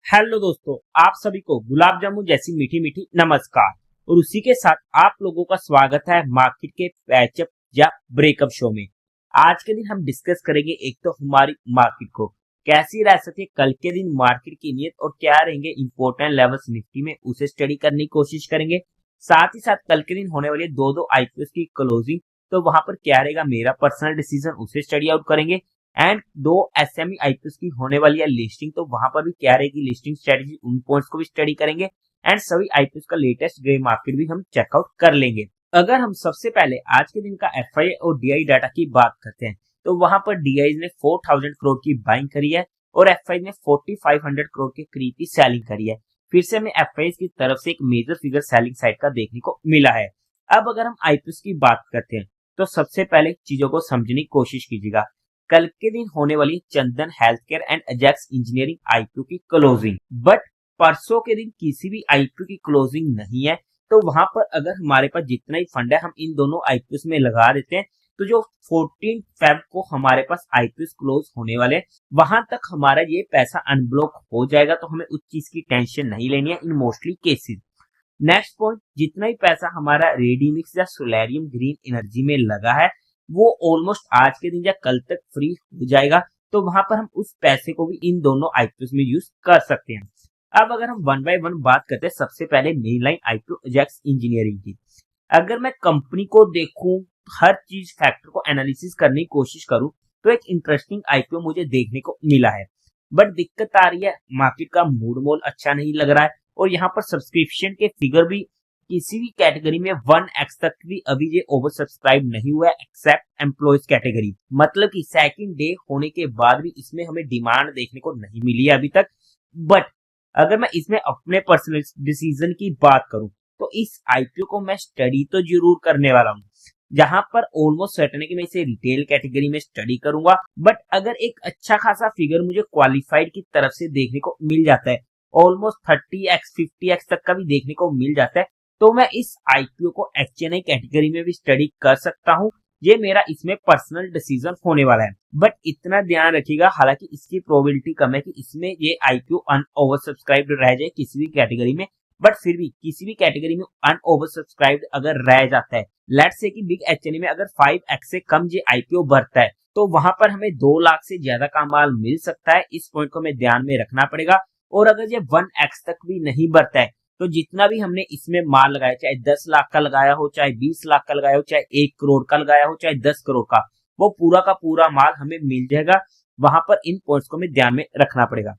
Hello दोस्तों, आप सभी को गुलाब जामुन जैसी मीठी मीठी नमस्कार। और उसी के साथ आप लोगों का स्वागत है मार्केट के पैचअप या ब्रेकअप शो में। आज के दिन हम डिस्कस करेंगे एक तो हमारी मार्केट को कैसी रह सकती है, कल के दिन मार्केट की नीयत और क्या रहेंगे इंपॉर्टेंट लेवल्स निफ्टी में, उसे स्टडी करने की कोशिश करेंगे। साथ ही साथ कल के दिन होने वाली दो आईपीओ की क्लोजिंग, तो वहां पर क्या रहेगा मेरा पर्सनल डिसीजन, उसे स्टडी आउट करेंगे। एंड दो एसएमई आईपीओ की होने वाली है लिस्टिंग, तो वहां पर भी क्या रहेगी लिस्टिंग स्ट्रेटेजी, उन पॉइंट्स को भी स्टडी करेंगे। एंड सभी आईपीओ का लेटेस्ट ग्रे मार्केट भी हम चेकआउट कर लेंगे। अगर हम सबसे पहले आज के दिन का एफआईए और डीआई डाटा की बात करते हैं, तो वहां पर डीआई ने 4000 करोड़ की बाइंग करी है और एफआई ने 4500 करोड़ के करीब की सेलिंग करी है। फिर से हमें एफआई की तरफ से एक मेजर फिगर सेलिंग साइड का देखने को मिला है। अब अगर हम आईपीओ की बात करते हैं, तो सबसे पहले चीजों को समझने की कोशिश कीजिएगा। कल के दिन होने वाली Chandan health care and Ajax engineering IPO की क्लोजिंग, बट परसों के दिन किसी भी आईपीओ की क्लोजिंग नहीं है। तो वहां पर अगर हमारे पास जितना ही फंड है हम इन दोनों आईपीओ में लगा देते हैं, तो जो 14 फेब को हमारे पास आईपीओ क्लोज होने वाले, वहां तक हमारा ये पैसा अनब्लॉक हो जाएगा, तो हमें उस चीज की टेंशन नहीं लेनी है इन मोस्टली केसेस। नेक्स्ट पॉइंट, जितना ही पैसा हमारा रेडीमिक्स या सोलैरियम ग्रीन एनर्जी में लगा है, वो ऑलमोस्ट आज के दिन या कल तक फ्री हो जाएगा। तो वहां पर हम उस पैसे को भी इन दोनों आईपीओ में यूज कर सकते हैं। अब अगर हम वन बाय वन बात करते हैं, सबसे पहले main line IPO Ajax engineering की। अगर मैं कंपनी को देखूं, हर चीज फैक्टर को एनालिसिस करने की कोशिश करूं, तो एक इंटरेस्टिंग आईपीओ मुझे देखने को मिला है। बट दिक्कत आ रही है, मार्केट का मूड मोल अच्छा नहीं लग रहा है और यहाँ पर सब्सक्रिप्शन के फिगर भी किसी भी कैटेगरी में 1x तक भी अभी ये ओवर सब्सक्राइब नहीं हुआ है, एक्सेप्ट एम्प्लॉयज कैटेगरी। मतलब कि सेकंड डे होने के बाद भी इसमें हमें डिमांड देखने को नहीं मिली है अभी तक। बट अगर मैं इसमें अपने पर्सनल डिसीजन की बात करूं, तो इस आईपीओ को मैं स्टडी तो जरूर करने वाला हूं। जहां पर ऑलमोस्ट सर्टेन है कि मैं इसे रिटेल कैटेगरी में स्टडी करूंगा। बट अगर एक अच्छा खासा फिगर मुझे क्वालिफाइड की तरफ से देखने को मिल जाता है, ऑलमोस्ट 30x 50x तक का भी देखने को मिल जाता है, तो मैं इस आईपीओ को एचएनआई कैटेगरी में भी स्टडी कर सकता हूं। ये मेरा इसमें पर्सनल डिसीजन होने वाला है। बट इतना ध्यान रखिएगा, हालांकि इसकी प्रोबेबिलिटी कम है कि इसमें ये आईपीओ अन ओवर सब्सक्राइब्ड रह जाए किसी भी कैटेगरी में। बट फिर भी किसी भी कैटेगरी में अन ओवर सब्सक्राइब्ड अगर रह जाता है, लेट्स से कि बिग एचएनआई में अगर 5x से कम ये आईपीओ बढ़ता है, तो वहां पर हमें 2 लाख से ज्यादा का माल मिल सकता है। इस पॉइंट को हमें ध्यान में रखना पड़ेगा। और अगर ये 1x तक भी नहीं बढ़ता है, तो जितना भी हमने इसमें माल लगाया, चाहे 10 लाख का लगाया हो, चाहे 20 लाख का लगाया हो, चाहे 1 करोड़ का लगाया हो, चाहे 10 करोड़ का, वो पूरा का पूरा माल हमें मिल जाएगा। वहां पर इन पॉइंट्स को हमें ध्यान में रखना पड़ेगा।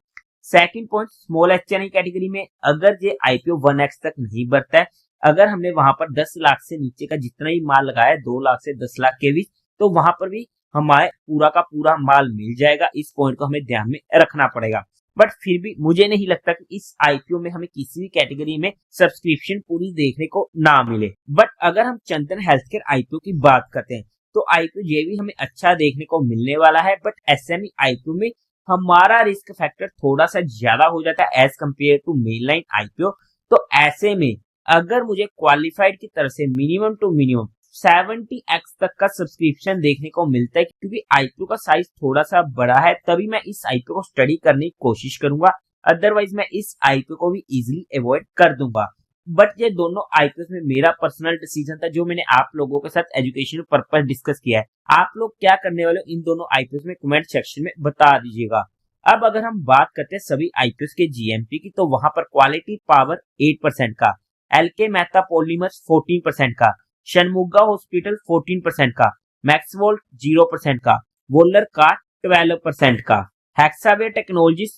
Second point, small HNI category में अगर ये आईपीओ 1x तक नहीं बढ़ता है, अगर हमने वहां पर 10 लाख से नीचे का जितना ही माल लगाया है, 2 लाख से 10 लाख के बीच, तो वहां पर भी हमारे पूरा का पूरा माल मिल जाएगा। इस पॉइंट को हमें ध्यान में रखना पड़ेगा। बट फिर भी मुझे नहीं लगता कि इस आईपीओ में हमें किसी भी कैटेगरी में सब्सक्रिप्शन पूरी देखने को ना मिले। बट अगर हम चंदन हेल्थ केयर आईपीओ की बात करते हैं, तो आईपीओ ये भी हमें अच्छा देखने को मिलने वाला है। बट एसएमई आईपीओ में हमारा रिस्क फैक्टर थोड़ा सा ज्यादा हो जाता है as compare to main line IPO. तो ऐसे में अगर मुझे क्वालिफाइड की तरफ से मिनिमम टू मिनिमम 70x तक का सब्सक्रिप्शन देखने को मिलता है, क्योंकि आईपीओ का साइज थोड़ा सा बड़ा है, तभी मैं इस आईपीओ को स्टडी करने की कोशिश करूंगा। अदरवाइज मैं इस आईपीओ को भी इजीली अवॉइड कर दूंगा। बट ये दोनों आईपीओ में मेरा पर्सनल डिसीजन था, जो मैंने आप लोगों के साथ एजुकेशन पर्पज डिस्कस किया है। आप लोग क्या करने वाले हो इन दोनों आईपीओ में कमेंट सेक्शन में बता दीजिएगा। अब अगर हम बात करते हैं सभी आईपीओ के जीएमपी की, तो वहां पर क्वालिटी पावर 8% का, एलके मेहता पॉलीमर्स 14% का, शनमुगा हॉस्पिटल 14% का, मैक्सवोल्ट 0% का, वोलर का 12% का, हेक्सावेयर टेक्नोलॉजीज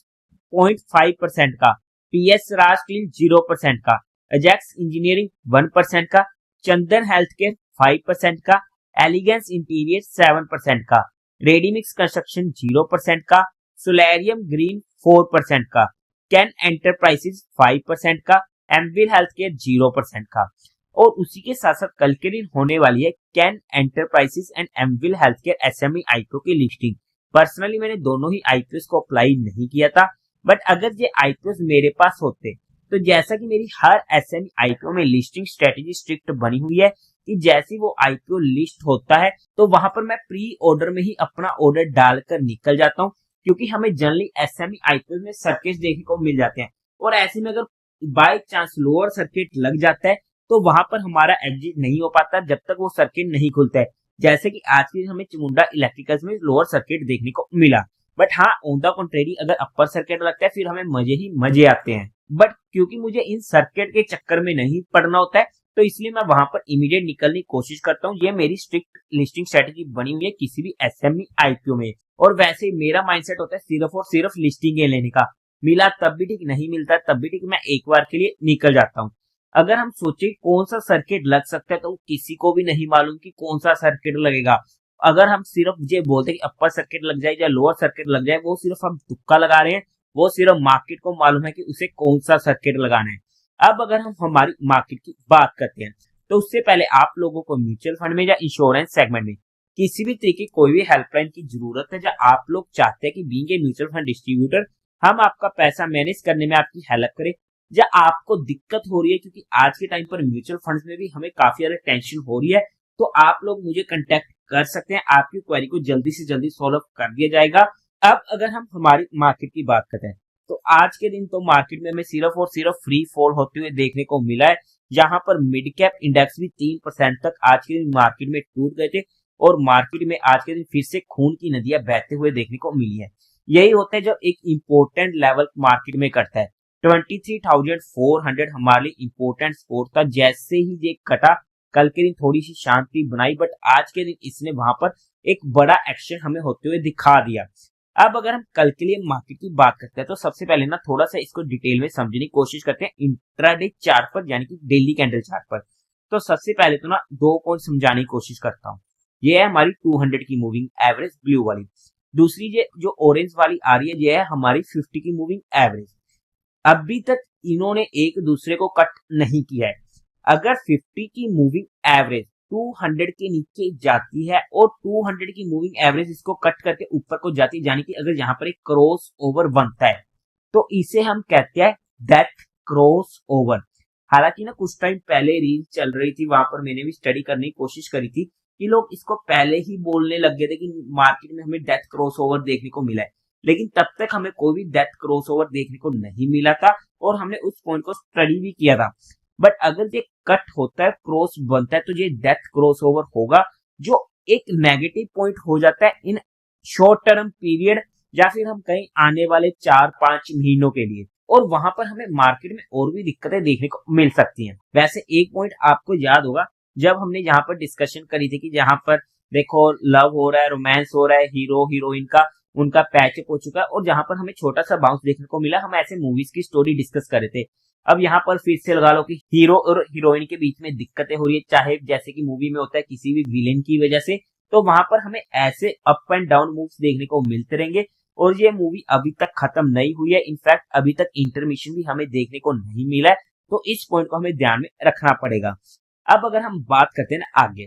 0.5% का, पीएस राज स्टील 0% का, अजैक्स इंजीनियरिंग 1% का, चंदन हेल्थ केयर 5% का, एलिगेंस इंटीरियर 7% का, रेडीमिक्स कंस्ट्रक्शन 0% का, सोलैरियम ग्रीन 4% का, कैन एंटरप्राइजेज 5% का, एमविल हेल्थ केयर 0% का। और उसी के साथ साथ कल के दिन होने वाली है कैन enterprises and Amwill health care SME IPO की लिस्टिंग। पर्सनली मैंने दोनों ही आईपीओ को अप्लाई नहीं किया था। बट अगर ये आईपीओ मेरे पास होते, तो जैसा कि मेरी हर एसएमई आईपीओ में लिस्टिंग स्ट्रेटेजी स्ट्रिक्ट बनी हुई है कि जैसे वो आईपीओ लिस्ट होता है, तो वहां पर मैं प्री ऑर्डर में ही अपना ऑर्डर डालकर निकल जाता हूँ। क्योंकि हमें जनरली एसएमई आईपीओ में सर्किट देखने को मिल जाते हैं और ऐसे में अगर बाय चांस लोअर सर्किट लग जाता है तो वहां पर हमारा एग्जिट नहीं हो पाता जब तक वो सर्किट नहीं खुलता है। जैसे कि आज के दिन हमें चामुंडा इलेक्ट्रिकल्स में लोअर सर्किट देखने को मिला। बट हाँ, ऑन द कंट्रेरी अगर अपर सर्किट लगता है फिर हमें मजे ही मजे आते हैं। बट क्योंकि मुझे इन सर्किट के चक्कर में नहीं पड़ना होता है तो इसलिए मैं वहां पर इमीडिएट निकलने की कोशिश करता हूँ। ये मेरी स्ट्रिक्ट लिस्टिंग स्ट्रेटेजी बनी हुई है किसी भी एसएमई आईपीओ में। और वैसे ही मेरा माइंडसेट होता है सिर्फ और सिर्फ लिस्टिंग लेने का। मिला तब भी ठीक, नहीं मिलता तब भी ठीक, मैं एक बार के लिए निकल जाता हूँ। अगर हम सोचे कौन सा सर्किट लग सकता है तो किसी को भी नहीं मालूम कि कौन सा सर्किट लगेगा। अगर हम सिर्फ ये बोलते कि अपर सर्किट लग जाए या लोअर सर्किट लग जाए, वो सिर्फ हम तुक्का लगा रहे हैं। वो सिर्फ मार्केट को मालूम है कि उसे कौन सा सर्किट लगाना है। अब अगर हम हमारी मार्केट की बात करते हैं तो उससे पहले आप लोगों को म्यूचुअल फंड में या इंश्योरेंस सेगमेंट में किसी भी तरीके कोई भी हेल्पलाइन की जरूरत है, या आप लोग चाहते हैं कि being a mutual fund distributor हम आपका पैसा मैनेज करने में आपकी हेल्प करें, या आपको दिक्कत हो रही है क्योंकि आज के टाइम पर म्यूचुअल फंड्स में भी हमें काफी ज्यादा टेंशन हो रही है, तो आप लोग मुझे कांटेक्ट कर सकते हैं। आपकी क्वेरी को जल्दी से जल्दी सॉल्व कर दिया जाएगा। अब अगर हम हमारी मार्केट की बात करते हैं तो आज के दिन तो मार्केट में हमें सिर्फ और सिर्फ फ्री फॉल होते हुए देखने को मिला है। जहां पर मिड कैप इंडेक्स भी 3% तक आज के दिन मार्केट में टूट गए थे और मार्केट में आज के दिन फिर से खून की नदियां बहते हुए देखने को मिली है। यही होता है जो एक इम्पोर्टेंट लेवल मार्केट में करता है। 23,400 हमारे लिए इम्पोर्टेंट सपोर्ट था। जैसे ही ये कटा, कल के दिन थोड़ी सी शांति बनाई, बट आज के दिन इसने वहां पर एक बड़ा एक्शन हमें होते हुए दिखा दिया। अब अगर हम कल के लिए मार्केट की बात करते हैं तो सबसे पहले ना थोड़ा सा इसको डिटेल में समझने की कोशिश करते हैं इंट्राडे चार्ट पर, यानी कि डेली कैंडल चार्ट पर। तो सबसे पहले तो ना दो पॉइंट समझाने की कोशिश करता हूँ। ये है हमारी 200 की मूविंग एवरेज ब्लू वाली। दूसरी ये जो ऑरेंज वाली आ रही है ये है हमारी 50 की मूविंग एवरेज। अभी तक इन्होंने एक दूसरे को कट नहीं किया है। अगर 50 की मूविंग एवरेज 200 के नीचे जाती है और 200 की मूविंग एवरेज इसको कट करके ऊपर को जाती है, यानी कि अगर यहाँ पर एक क्रॉस ओवर बनता है तो इसे हम कहते हैं डेथ क्रॉस ओवर। हालांकि ना कुछ टाइम पहले रील चल रही थी, वहां पर मैंने भी स्टडी करने की कोशिश करी थी कि लोग इसको पहले ही बोलने लग गए थे कि मार्केट में हमें डेथ क्रॉस ओवर देखने को मिला है, लेकिन तब तक हमें कोई भी डेथ क्रॉस ओवर देखने को नहीं मिला था और हमने उस पॉइंट को स्टडी भी किया था। बट अगर ये कट होता है, क्रॉस बनता है, तो ये डेथ क्रॉस ओवर होगा, जो एक नेगेटिव पॉइंट हो जाता है इन शॉर्ट टर्म पीरियड, या फिर हम कहीं आने वाले 4-5 महीनों के लिए। और वहां पर हमें मार्केट में और भी दिक्कतें देखने को मिल सकती हैं। वैसे एक पॉइंट आपको याद होगा जब हमने यहाँ पर डिस्कशन करी थी कि जहां पर देखो लव हो रहा है, रोमांस हो रहा है, हीरो हीरोइन का उनका पैचअप हो चुका है और जहां पर हमें छोटा सा बाउंस देखने को मिला, हम ऐसे मूवीज की स्टोरी डिस्कस कर रहे थे। अब यहाँ पर फिर से लगा लो कि हीरो और हीरोइन के बीच में दिक्कतें हो रही है, चाहे जैसे कि मूवी में होता है किसी भी विलेन की वजह से, तो वहां पर हमें ऐसे अप एंड डाउन मूव्स देखने को मिलते रहेंगे। और ये मूवी अभी तक खत्म नहीं हुई है, इनफैक्ट अभी तक इंटरमिशन भी हमें देखने को नहीं मिला है, तो इस पॉइंट को हमें ध्यान में रखना पड़ेगा। अब अगर हम बात करते हैं ना आगे,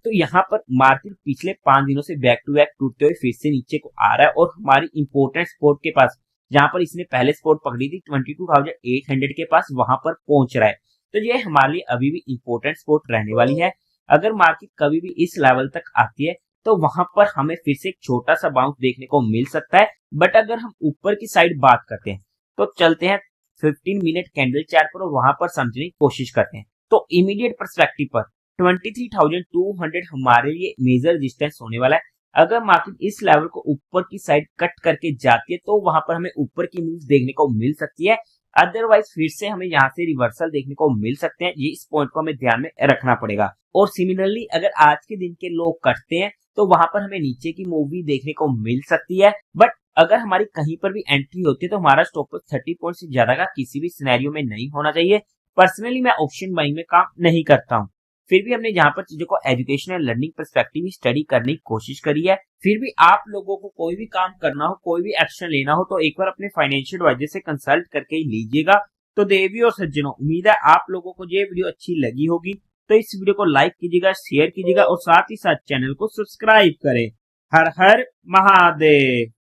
तो यहाँ पर मार्केट पिछले 5 दिनों से बैक टू बैक टूटते हुए फिर से नीचे को आ रहा है और हमारी इंपोर्टेंट सपोर्ट के पास, जहां पर इसने पहले सपोर्ट पकड़ी थी 22,800 के पास, वहां पर पहुंच रहा है। तो ये हमारे लिए अभी भी इंपोर्टेंट सपोर्ट रहने वाली है। अगर मार्केट कभी भी इस लेवल तक आती है तो वहां पर हमें फिर से एक छोटा सा बाउंस देखने को मिल सकता है। बट अगर हम ऊपर की साइड बात करते हैं तो चलते हैं 15 मिनट कैंडल चार्ट पर और वहां पर समझने की कोशिश करते हैं। तो इमीडिएट परस्पेक्टिव पर 23,200 हमारे लिए मेजर रेजिस्टेंस होने वाला है। अगर मार्केट इस लेवल को ऊपर की साइड कट करके जाती है तो वहां पर हमें ऊपर की मूव देखने को मिल सकती है, अदरवाइज फिर से हमें यहाँ से रिवर्सल देखने को मिल सकते हैं। ये इस पॉइंट को हमें ध्यान में रखना पड़ेगा। और सिमिलरली अगर आज के दिन के लोग कटते हैं तो वहां पर हमें नीचे की मूव भी देखने को मिल सकती है। बट अगर हमारी कहीं पर भी एंट्री होती है तो हमारा स्टॉप लॉस 30 पॉइंट से ज्यादा का किसी भी सिनेरियो में नहीं होना चाहिए। पर्सनली मैं ऑप्शन बाइंग में काम नहीं करता हूँ, फिर भी हमने यहाँ पर चीजों को एजुकेशनल लर्निंग पर्सपेक्टिव स्टडी करने की कोशिश करी है। फिर भी आप लोगों को कोई भी काम करना हो, कोई भी एक्शन लेना हो, तो एक बार अपने फाइनेंशियल एडवाइजर से कंसल्ट करके ही लीजिएगा। तो देवी और सज्जनों, उम्मीद है आप लोगों को ये वीडियो अच्छी लगी होगी, तो इस वीडियो को लाइक कीजिएगा, शेयर कीजिएगा और साथ ही साथ चैनल को सब्सक्राइब करें। हर हर महादेव।